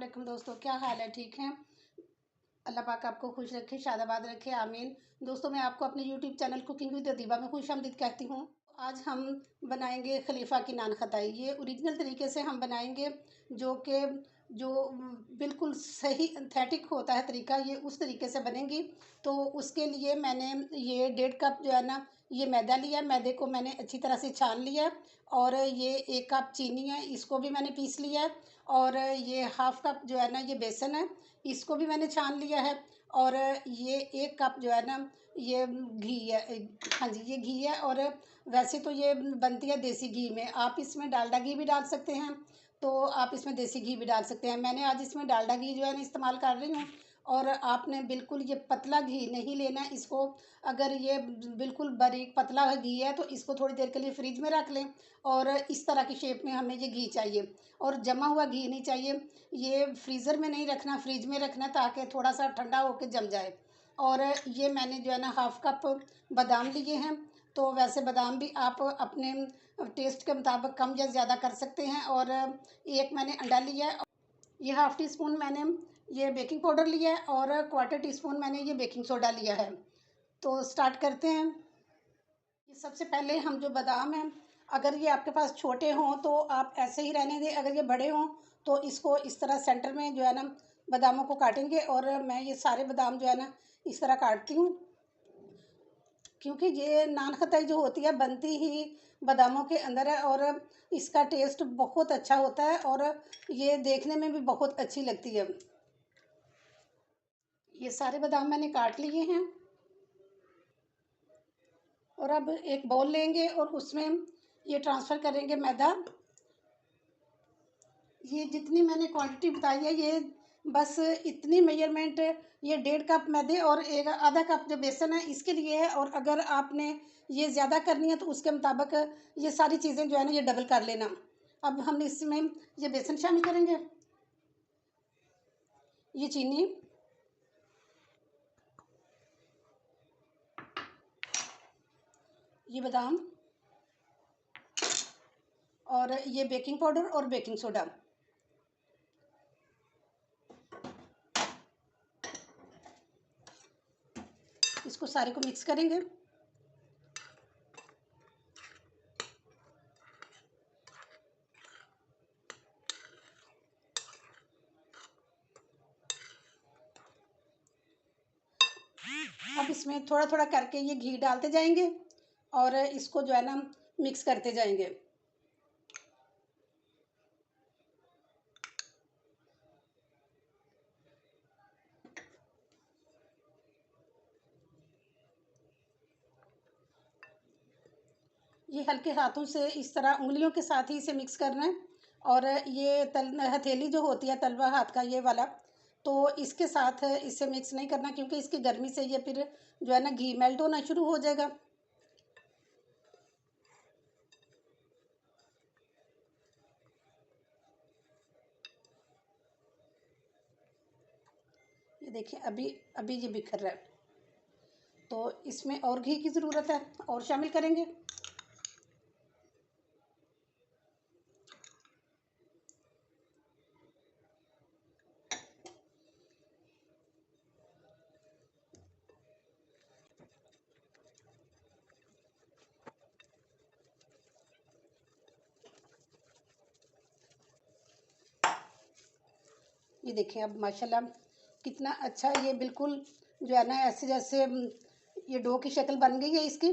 वालेकुम दोस्तों, क्या हाल है? ठीक हैं? अल्लाह पाक आपको खुश रखे, शादाबाद रखे, आमीन। दोस्तों, मैं आपको अपने यूट्यूब चैनल कुकिंग विद दीबा में खुशामदीद कहती हूँ। आज हम बनाएंगे खलीफा की नान खटाई। ये ओरिजिनल तरीके से हम बनाएंगे, जो कि जो बिल्कुल सही एंथेटिक होता है तरीका, ये उस तरीके से बनेंगी। तो उसके लिए मैंने ये 1.5 कप जो है ना, ये मैदा लिया। मैदे को मैंने अच्छी तरह से छान लिया। और ये 1 कप चीनी है, इसको भी मैंने पीस लिया है। और ये 1/2 कप जो है ना, ये बेसन है, इसको भी मैंने छान लिया है। और ये 1 कप जो है ना, ये घी है। हाँ जी, ये घी है। और वैसे तो ये बनती है देसी घी में, आप इसमें डालडा घी भी डाल सकते हैं, तो आप इसमें देसी घी भी डाल सकते हैं। मैंने आज इसमें डालडा घी जो है ना इस्तेमाल कर रही हूँ। और आपने बिल्कुल ये पतला घी नहीं लेना है इसको। अगर ये बिल्कुल बारीक पतला घी है तो इसको थोड़ी देर के लिए फ्रिज में रख लें। और इस तरह की शेप में हमें ये घी चाहिए, और जमा हुआ घी नहीं चाहिए। ये फ्रीज़र में नहीं रखना, फ्रिज में रखना, ताकि थोड़ा सा ठंडा होकर जम जाए। और ये मैंने जो है ना 1/2 कप बादाम लिए हैं। तो वैसे बादाम भी आप अपने टेस्ट के मुताबिक कम या ज़्यादा कर सकते हैं। और एक मैंने अंडा लिया है। ये 1/2 टीस्पून मैंने ये बेकिंग पाउडर लिया है। और 1/4 टीस्पून मैंने ये बेकिंग सोडा लिया है। तो स्टार्ट करते हैं। ये सबसे पहले हम जो बादाम हैं, अगर ये आपके पास छोटे हों तो आप ऐसे ही रहने दें। अगर ये बड़े हों तो इसको इस तरह सेंटर में जो है ना बादामों को काटेंगे। और मैं ये सारे बादाम जो है ना इस तरह काटती हूँ, क्योंकि ये नान खटाई जो होती है बनती ही बादामों के अंदर है। और इसका टेस्ट बहुत अच्छा होता है, और ये देखने में भी बहुत अच्छी लगती है। ये सारे बादाम मैंने काट लिए हैं। और अब एक बाउल लेंगे और उसमें ये ट्रांसफ़र करेंगे मैदा। ये जितनी मैंने क्वांटिटी बताई है, ये बस इतनी मेजरमेंट, ये 1.5 कप मैदे और एक आधा कप जो बेसन है इसके लिए है। और अगर आपने ये ज़्यादा करनी है तो उसके मुताबिक ये सारी चीज़ें जो है ना ये डबल कर लेना। अब हम इसमें ये बेसन शामिल करेंगे, ये चीनी, ये बादाम, और ये बेकिंग पाउडर और बेकिंग सोडा। इसको सारे को मिक्स करेंगे। अब इसमें थोड़ा थोड़ा करके ये घी डालते जाएंगे और इसको जो है ना मिक्स करते जाएंगे। ये हल्के हाथों से इस तरह उंगलियों के साथ ही इसे मिक्स करना है। और ये हथेली जो होती है, तलवा हाथ का ये वाला, तो इसके साथ इसे मिक्स नहीं करना, क्योंकि इसकी गर्मी से ये फिर जो है ना घी मेल्ट होना शुरू हो जाएगा। ये देखिए, अभी अभी ये बिखर रहा है, तो इसमें और घी की ज़रूरत है, और शामिल करेंगे। ये देखिए, अब माशाल्लाह कितना अच्छा ये बिल्कुल जो है ना ऐसे जैसे ये डो की शक्ल बन गई है इसकी।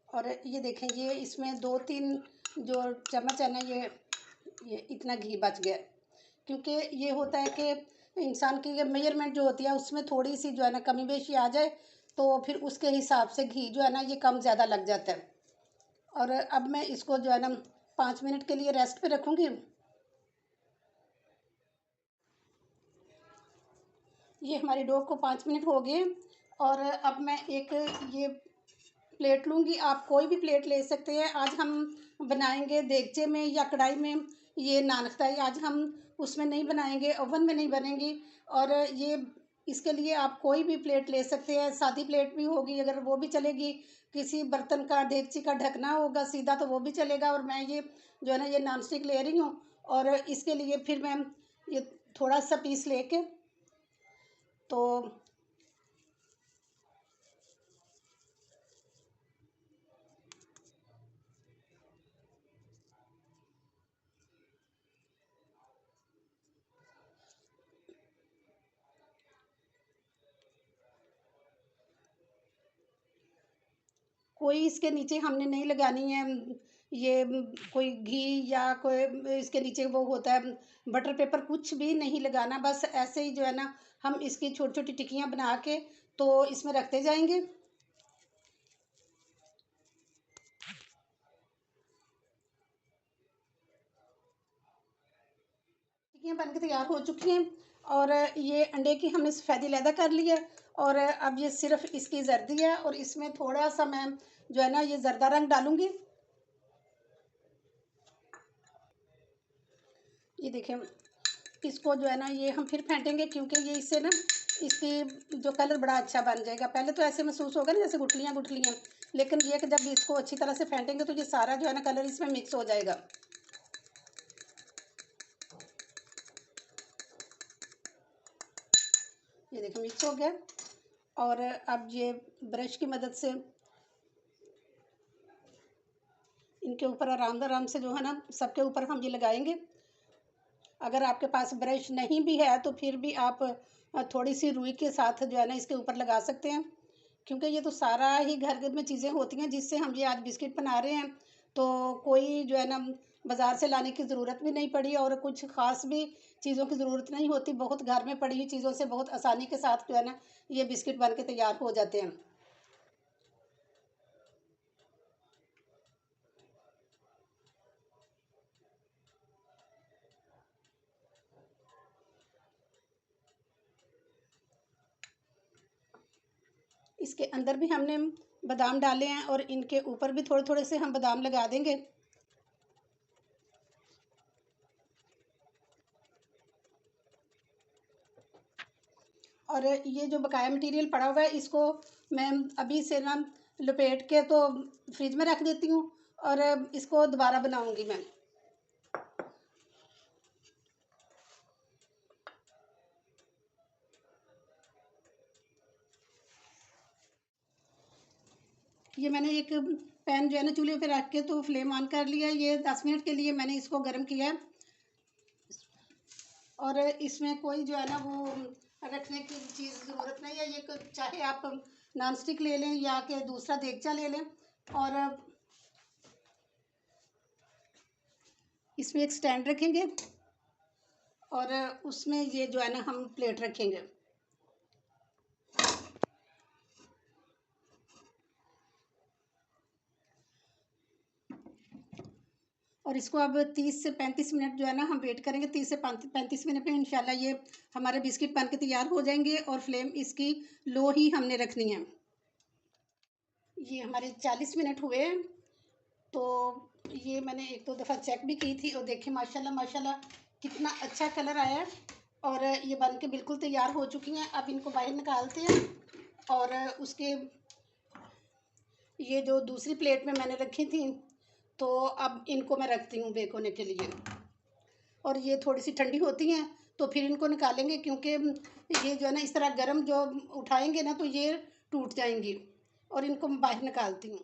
और ये देखें, ये इसमें 2-3 जो चम्मच है ना, ये इतना घी बच गया। क्योंकि ये होता है कि इंसान की मेजरमेंट जो होती है उसमें थोड़ी सी जो है ना कमी बेशी आ जाए, तो फिर उसके हिसाब से घी जो है ना ये कम ज़्यादा लग जाता है। और अब मैं इसको जो है ना 5 मिनट के लिए रेस्ट पे रखूँगी। ये हमारी डो को 5 मिनट हो गए। और अब मैं एक ये प्लेट लूँगी। आप कोई भी प्लेट ले सकते हैं। आज हम बनाएंगे देगचे में या कढ़ाई में। ये नान खटाई आज हम उसमें नहीं बनाएंगे, ओवन में नहीं बनेंगी। और ये इसके लिए आप कोई भी प्लेट ले सकते हैं, सादी प्लेट भी होगी अगर वो भी चलेगी, किसी बर्तन का डेगची का ढकना होगा सीधा तो वो भी चलेगा। और मैं ये जो है ना ये नॉन स्टिक ले रही हूँ, और इसके लिए फिर मैं ये थोड़ा सा पीस लेके तो कोई इसके नीचे हमने नहीं लगानी है ये कोई घी या कोई इसके नीचे वो होता है बटर पेपर, कुछ भी नहीं लगाना। बस ऐसे ही जो है ना हम इसकी छोटी छोटी टिक्कियाँ बना के तो इसमें रखते जाएंगे। टिक्कियाँ बन के तैयार हो चुकी हैं, और ये अंडे की हमने सफ़ेदी अलहदा कर लिया। और अब ये सिर्फ इसकी जर्दी है, और इसमें थोड़ा सा मैं जो है ना ये जर्दा रंग डालूंगी। ये देखें, इसको जो है ना ये हम फिर फेंटेंगे, क्योंकि ये इससे ना इसकी जो कलर बड़ा अच्छा बन जाएगा। पहले तो ऐसे महसूस होगा ना जैसे गुठलियाँ गुठलियाँ, लेकिन ये कि जब इसको अच्छी तरह से फेंटेंगे तो ये सारा जो है ना कलर इसमें मिक्स हो जाएगा। ये देखो मिक्स हो गया। और अब ये ब्रश की मदद से इनके ऊपर आराम आराम से जो है ना सबके ऊपर हम ये लगाएंगे। अगर आपके पास ब्रश नहीं भी है तो फिर भी आप थोड़ी सी रुई के साथ जो है ना इसके ऊपर लगा सकते हैं, क्योंकि ये तो सारा ही घर में चीज़ें होती हैं जिससे हम ये आज बिस्किट बना रहे हैं। तो कोई जो है ना बाज़ार से लाने की ज़रूरत भी नहीं पड़ी, और कुछ ख़ास भी चीज़ों की ज़रूरत नहीं होती। बहुत घर में पड़ी हुई चीज़ों से बहुत आसानी के साथ जो है ना ये बिस्किट बन के तैयार हो जाते हैं। इसके अंदर भी हमने बादाम डाले हैं, और इनके ऊपर भी थोड़े थोड़े से हम बादाम लगा देंगे। और ये जो बकाया मटेरियल पड़ा हुआ है इसको मैं अभी से ना लपेट के तो फ्रिज में रख देती हूँ, और इसको दोबारा बनाऊंगी मैं। ये मैंने एक पैन जो है ना चूल्हे पे रख के तो फ्लेम ऑन कर लिया। ये 10 मिनट के लिए मैंने इसको गर्म किया है, और इसमें कोई जो है ना वो रखने की चीज़ ज़रूरत नहीं है। ये चाहे आप नॉन स्टिक ले लें या कि दूसरा देगचा ले लें, और इसमें एक स्टैंड रखेंगे, और उसमें ये जो है ना हम प्लेट रखेंगे। और इसको अब 30 से 35 मिनट जो है ना हम वेट करेंगे। 30 से 35 मिनट में इंशाल्लाह ये हमारे बिस्किट बन के तैयार हो जाएंगे, और फ्लेम इसकी लो ही हमने रखनी है। ये हमारे 40 मिनट हुए हैं, तो ये मैंने एक दो दफ़ा चेक भी की थी, और देखिए माशाल्लाह माशाल्लाह कितना अच्छा कलर आया है, और ये बन के बिल्कुल तैयार हो चुकी हैं। अब इनको बाहर निकालते हैं, और उसके ये जो दूसरी प्लेट में मैंने रखी थी तो अब इनको मैं रखती हूँ बेक होने के लिए। और ये थोड़ी सी ठंडी होती हैं तो फिर इनको निकालेंगे, क्योंकि ये जो है ना इस तरह गर्म जो उठाएंगे ना तो ये टूट जाएंगी। और इनको मैं बाहर निकालती हूँ।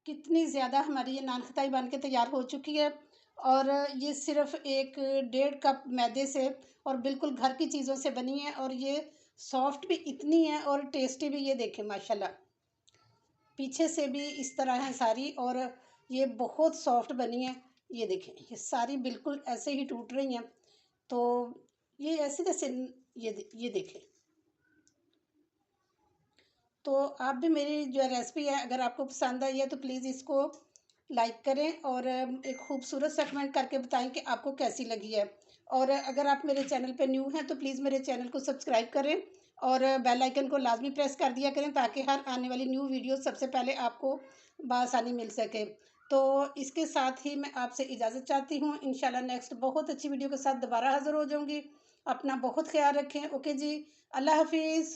कितनी ज़्यादा हमारी ये नान खटाई बन के तैयार हो चुकी है, और ये सिर्फ एक 1.5 कप मैदे से और बिल्कुल घर की चीज़ों से बनी है, और ये सॉफ्ट भी इतनी है और टेस्टी भी। ये देखें माशाल्लाह पीछे से भी इस तरह है सारी, और ये बहुत सॉफ्ट बनी है। ये देखें ये सारी बिल्कुल ऐसे ही टूट रही हैं। तो ये ऐसे जैसे ये देखें। तो आप भी मेरी जो रेसिपी है अगर आपको पसंद आई है तो प्लीज़ इसको लाइक करें, और एक खूबसूरत सा कमेंट करके बताएं कि आपको कैसी लगी है। और अगर आप मेरे चैनल पे न्यू हैं तो प्लीज़ मेरे चैनल को सब्सक्राइब करें और बेल आइकन को लाजमी प्रेस कर दिया करें, ताकि हर आने वाली न्यू वीडियो सबसे पहले आपको बआसानी मिल सके। तो इसके साथ ही मैं आपसे इजाज़त चाहती हूँ। इंशाल्लाह नेक्स्ट बहुत अच्छी वीडियो के साथ दोबारा हाज़िर हो जाऊँगी। अपना बहुत ख़्याल रखें। ओके जी, अल्लाह हाफ़िज़।